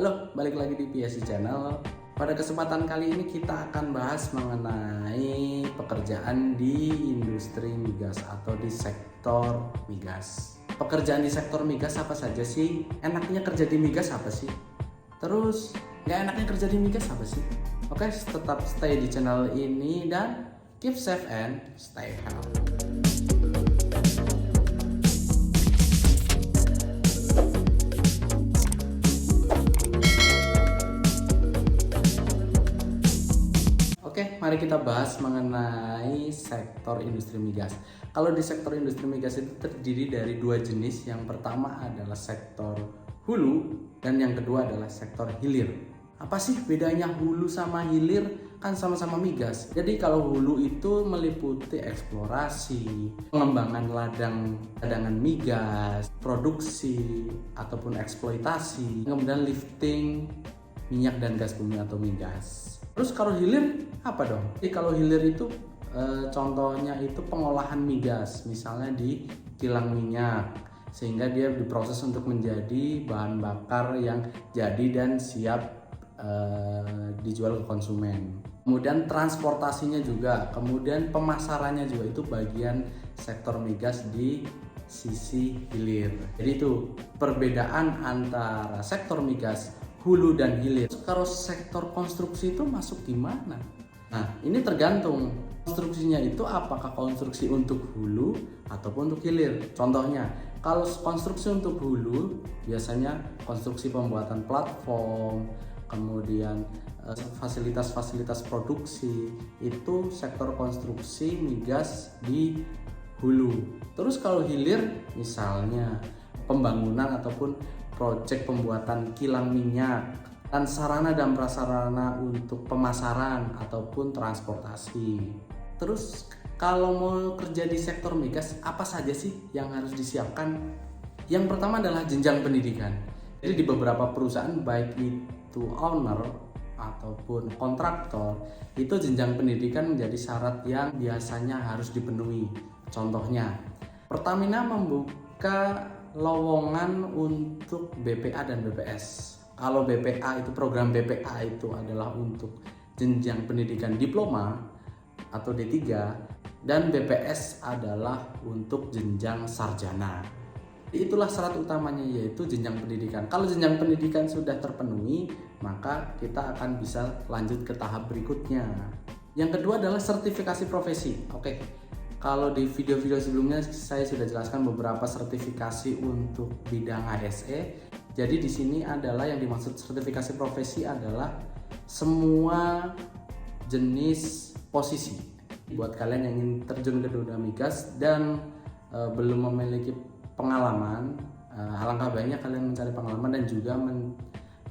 Halo, balik lagi di PSC Channel. Pada kesempatan kali ini kita akan bahas mengenai pekerjaan di industri migas atau di sektor migas. Pekerjaan di sektor migas apa saja sih? Enaknya kerja di migas apa sih? Terus nggak enaknya kerja di migas apa sih? Oke, tetap stay di channel ini dan keep safe and stay healthy. Oke, mari kita bahas mengenai sektor industri migas. Kalau di sektor industri migas itu terdiri dari dua jenis. Yang pertama adalah sektor hulu dan yang kedua adalah sektor hilir. Apa sih bedanya hulu sama hilir? Kan sama-sama migas. Jadi kalau hulu itu meliputi eksplorasi, pengembangan ladang cadangan migas, produksi ataupun eksploitasi, kemudian lifting minyak dan gas bumi atau migas. Terus kalau hilir apa dong? Jadi kalau hilir itu contohnya itu pengolahan migas, misalnya di kilang minyak, sehingga dia diproses untuk menjadi bahan bakar yang jadi dan siap dijual ke konsumen. Kemudian transportasinya juga, kemudian pemasarannya juga itu bagian sektor migas di sisi hilir. Jadi itu perbedaan antara sektor migas hulu dan hilir. Kalau sektor konstruksi itu masuk di mana? Nah, ini tergantung konstruksinya itu apakah konstruksi untuk hulu ataupun untuk hilir. Contohnya, kalau konstruksi untuk hulu biasanya konstruksi pembuatan platform, kemudian fasilitas-fasilitas produksi, itu sektor konstruksi migas di hulu. Terus kalau hilir misalnya pembangunan ataupun proyek pembuatan kilang minyak dan sarana dan prasarana untuk pemasaran ataupun transportasi. Terus kalau mau kerja di sektor migas, apa saja sih yang harus disiapkan? Yang pertama adalah jenjang pendidikan. Jadi di beberapa perusahaan baik itu owner ataupun kontraktor, itu jenjang pendidikan menjadi syarat yang biasanya harus dipenuhi. Contohnya, Pertamina membuka lowongan untuk BPA dan BPS. Kalau BPA itu program BPA itu adalah untuk jenjang pendidikan diploma atau D3 dan BPS adalah untuk jenjang sarjana. Itulah syarat utamanya, yaitu jenjang pendidikan. Kalau jenjang pendidikan sudah terpenuhi, maka kita akan bisa lanjut ke tahap berikutnya. Yang kedua adalah sertifikasi profesi. Oke. Kalau di video-video sebelumnya saya sudah jelaskan beberapa sertifikasi untuk bidang HSE. Jadi di sini adalah yang dimaksud sertifikasi profesi adalah semua jenis posisi. Buat kalian yang ingin terjun ke dunia migas dan belum memiliki pengalaman, alangkah baiknya kalian mencari pengalaman dan juga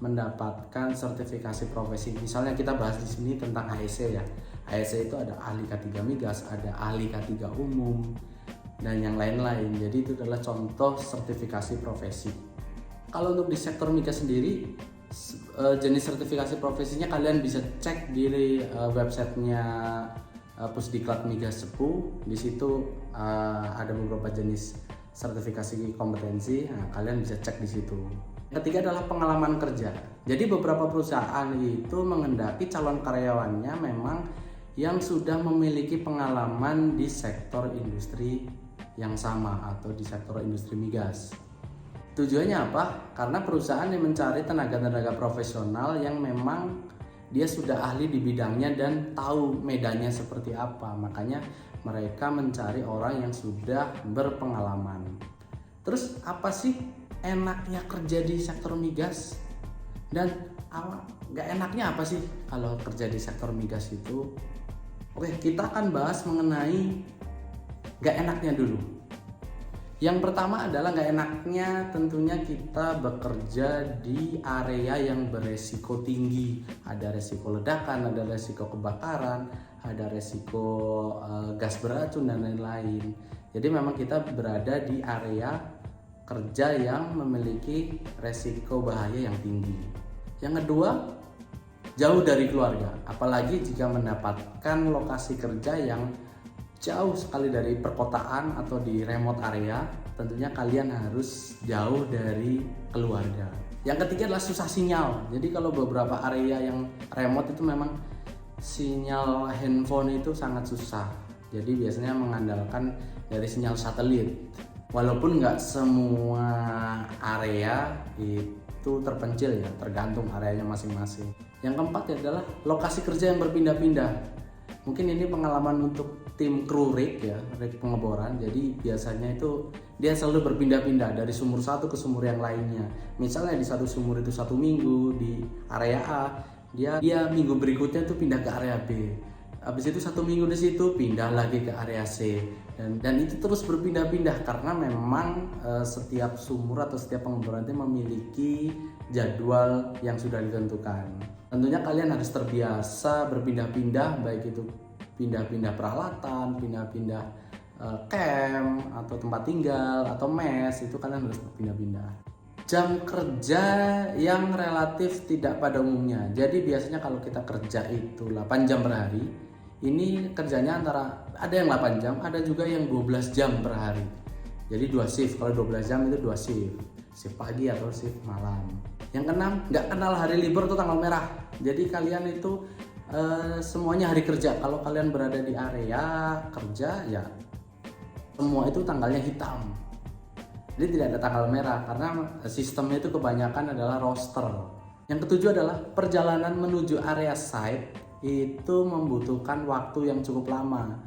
mendapatkan sertifikasi profesi. Misalnya kita bahas di sini tentang HSE ya. HSE itu ada ahli K3 migas, ada ahli K3 umum, dan yang lain-lain. Jadi itu adalah contoh sertifikasi profesi. Kalau untuk di sektor migas sendiri, jenis sertifikasi profesinya kalian bisa cek di websitenya Pusdiklat Migas Sepu. Di situ ada beberapa jenis sertifikasi kompetensi. Nah, kalian bisa cek di situ. Ketiga adalah pengalaman kerja. Jadi beberapa perusahaan itu menghendaki calon karyawannya memang yang sudah memiliki pengalaman di sektor industri yang sama atau di sektor industri migas. Tujuannya apa? Karena perusahaan yang mencari tenaga-tenaga profesional yang memang dia sudah ahli di bidangnya dan tahu medannya seperti apa. Makanya mereka mencari orang yang sudah berpengalaman. Terus apa sih enaknya kerja di sektor migas? Dan nggak enaknya apa sih kalau kerja di sektor migas itu? Oke, kita akan bahas mengenai nggak enaknya dulu. Yang pertama adalah nggak enaknya tentunya kita bekerja di area yang beresiko tinggi. Ada resiko ledakan, ada resiko kebakaran, ada resiko gas beracun dan lain-lain. Jadi memang kita berada di area kerja yang memiliki resiko bahaya yang tinggi. Yang kedua, jauh dari keluarga, apalagi jika mendapatkan lokasi kerja yang jauh sekali dari perkotaan atau di remote area, tentunya kalian harus jauh dari keluarga. Yang ketiga adalah susah sinyal. Jadi kalau beberapa area yang remote itu memang sinyal handphone itu sangat susah. Jadi biasanya mengandalkan dari sinyal satelit. Walaupun nggak semua area itu terpencil ya, tergantung areanya masing-masing. Yang keempat adalah lokasi kerja yang berpindah-pindah. Mungkin ini pengalaman untuk tim kru rig ya, rig pengeboran. Jadi biasanya itu dia selalu berpindah-pindah dari sumur satu ke sumur yang lainnya. Misalnya di satu sumur itu 1 minggu di area A, dia minggu berikutnya tuh pindah ke area B. Habis itu 1 minggu di situ pindah lagi ke area C. Dan itu terus berpindah-pindah karena memang setiap sumur atau setiap pengeboran itu memiliki jadwal yang sudah ditentukan. Tentunya kalian harus terbiasa berpindah-pindah, baik itu pindah-pindah peralatan, pindah-pindah camp atau tempat tinggal atau mes, itu kalian harus berpindah-pindah. Jam kerja yang relatif tidak pada umumnya. Jadi biasanya kalau kita kerja itu 8 jam per hari, ini kerjanya antara ada yang 8 jam, ada juga yang 12 jam per hari. Jadi 2 shift. Kalau 12 jam itu 2 shift. Shift pagi atau shift malam. Yang keenam, nggak kenal hari libur atau tanggal merah. Jadi kalian itu semuanya hari kerja. Kalau kalian berada di area kerja ya semua itu tanggalnya hitam. Jadi tidak ada tanggal merah karena sistemnya itu kebanyakan adalah roster. Yang ketujuh adalah perjalanan menuju area site itu membutuhkan waktu yang cukup lama.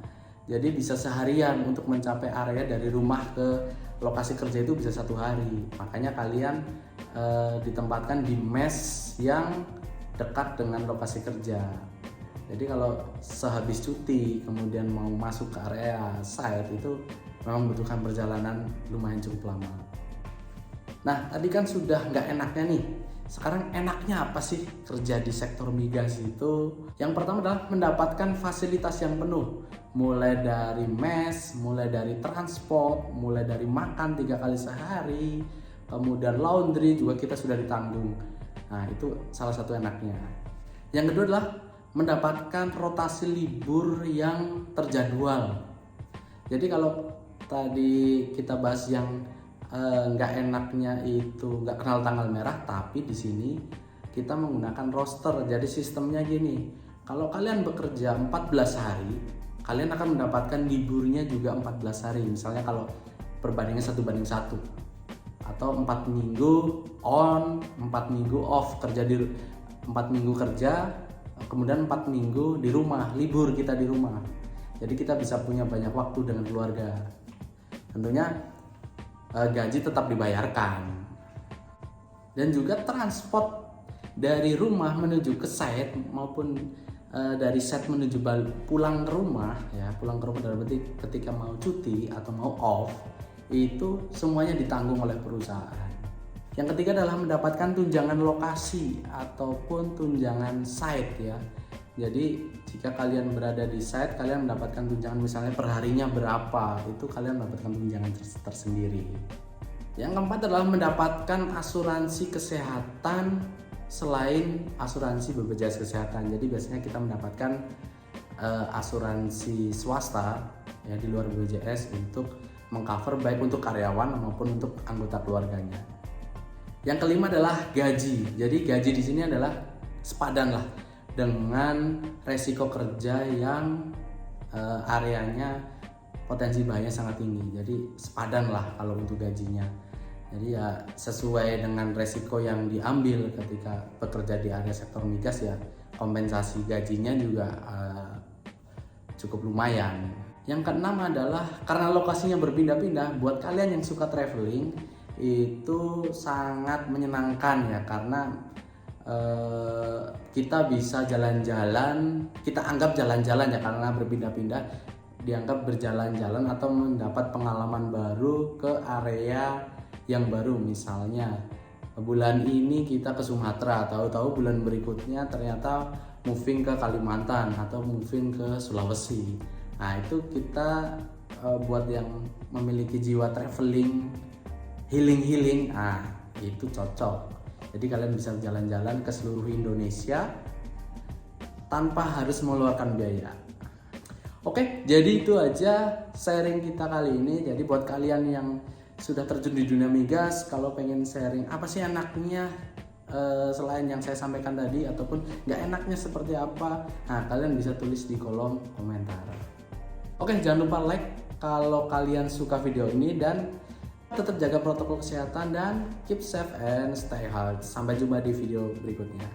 Jadi bisa seharian untuk mencapai area dari rumah ke lokasi kerja itu bisa 1 hari. Makanya kalian ditempatkan di mes yang dekat dengan lokasi kerja. Jadi kalau sehabis cuti kemudian mau masuk ke area site itu memang membutuhkan perjalanan lumayan cukup lama. Nah tadi kan sudah nggak enaknya nih. Sekarang enaknya apa sih kerja di sektor migas itu? Yang pertama adalah mendapatkan fasilitas yang penuh. Mulai dari mes, mulai dari transport, mulai dari makan 3 kali sehari, kemudian laundry juga kita sudah ditanggung. Nah itu salah satu enaknya. Yang kedua adalah mendapatkan rotasi libur yang terjadwal. Jadi kalau tadi kita bahas yang nggak enaknya itu nggak kenal tanggal merah, tapi di sini kita menggunakan roster. Jadi sistemnya gini, kalau kalian bekerja 14 hari, kalian akan mendapatkan liburnya juga 14 hari. Misalnya kalau perbandingan 1:1 atau 4 minggu on, 4 minggu off, kerja di 4 minggu kerja, kemudian 4 minggu di rumah, libur kita di rumah. Jadi kita bisa punya banyak waktu dengan keluarga. Tentunya gaji tetap dibayarkan. Dan juga transport dari rumah menuju ke site maupun dari site menuju pulang ke rumah ya, pulang ke rumah dalam arti ketika mau cuti atau mau off itu semuanya ditanggung oleh perusahaan. Yang ketiga adalah mendapatkan tunjangan lokasi ataupun tunjangan site ya. Jadi jika kalian berada di site, kalian mendapatkan tunjangan misalnya perharinya berapa, itu kalian mendapatkan tunjangan tersendiri. Yang keempat adalah mendapatkan asuransi kesehatan selain asuransi BPJS Kesehatan. Jadi biasanya kita mendapatkan asuransi swasta ya di luar BPJS untuk mengcover baik untuk karyawan maupun untuk anggota keluarganya. Yang kelima adalah gaji. Jadi gaji di sini adalah sepadan lah dengan resiko kerja yang areanya potensi bahaya sangat tinggi. Jadi sepadan lah kalau untuk gajinya. Jadi ya sesuai dengan resiko yang diambil ketika bekerja di area sektor migas ya kompensasi gajinya juga cukup lumayan. Yang keenam adalah karena lokasinya berpindah-pindah, buat kalian yang suka traveling itu sangat menyenangkan ya karena kita bisa jalan-jalan, kita anggap jalan-jalan ya karena berpindah-pindah, dianggap berjalan-jalan atau mendapat pengalaman baru ke area yang baru. Misalnya bulan ini kita ke Sumatera, tahu-tahu bulan berikutnya ternyata moving ke Kalimantan atau moving ke Sulawesi. Nah itu kita buat yang memiliki jiwa traveling, healing, itu cocok. Jadi kalian bisa jalan-jalan ke seluruh Indonesia tanpa harus mengeluarkan biaya. Oke, jadi itu aja sharing kita kali ini. Jadi buat kalian yang sudah terjun di dunia migas, kalau pengen sharing apa sih enaknya selain yang saya sampaikan tadi, ataupun nggak enaknya seperti apa, nah kalian bisa tulis di kolom komentar. Oke, jangan lupa like kalau kalian suka video ini, dan tetap jaga protokol kesehatan dan keep safe and stay healthy. Sampai jumpa di video berikutnya.